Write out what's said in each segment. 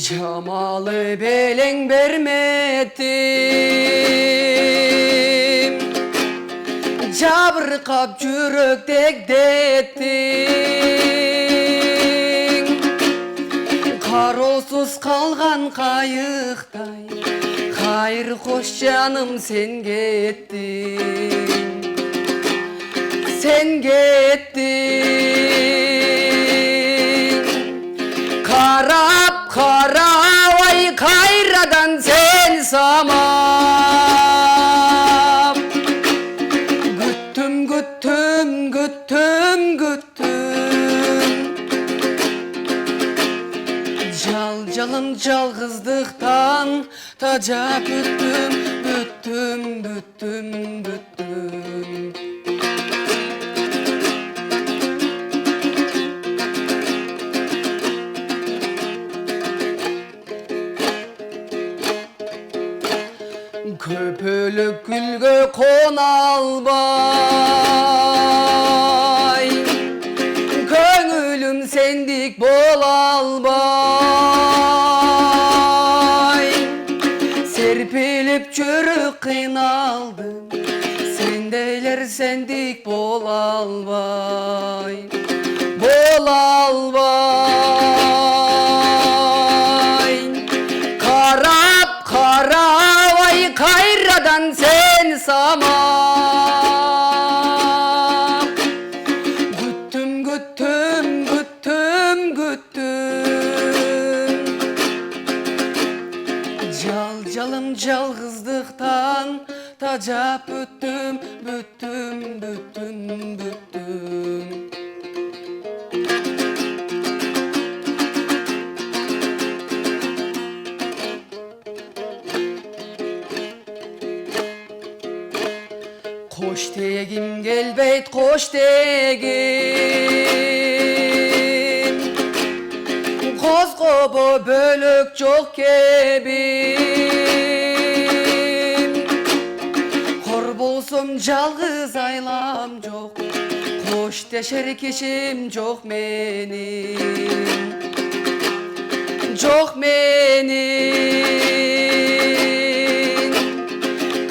Jamalı belen vermedim, jabırkap jüröktek dettin. Karosuz kalgan kayıkтай, hayır hoş canım sen gittin. Sen gittin. Karap karavay kayradan sen samam. Güttüm güttüm güttüm güttüm. Jalım жалғыздықтан тажап büttüm büttüm büttüm büttüm. Köpülük gülge konalbay, köngülüm sendik bolalbay. Serpilip çürük kıynaldım, sendeyler sendik bolalbay. Bolalbay, karap karavay kayradan sen samam. Güttüm güttüm güttüm güttüm. Jalım жалғыздықтан тажап büttüm büttüm büttüm büttüm. Koş tegim gelbeyt koş tegim, kozgobo bölük çok kebim. Hor bolsum жалғыз aylam çok, koş teşer kişim çok menim. Çok menim.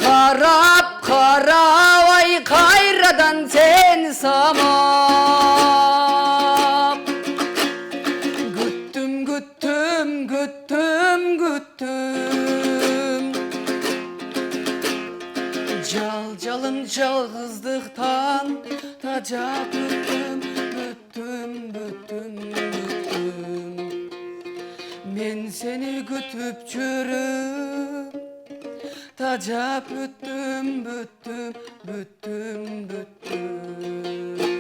Karap karavay kayradan sen samam. Güttüm güttüm güttüm güttüm. Jalım жалғыздықтан tacap büttüm büttüm büttüm büttüm. Men seni gütüp çürüm, tacap büttüm büttüm büttüm büttüm.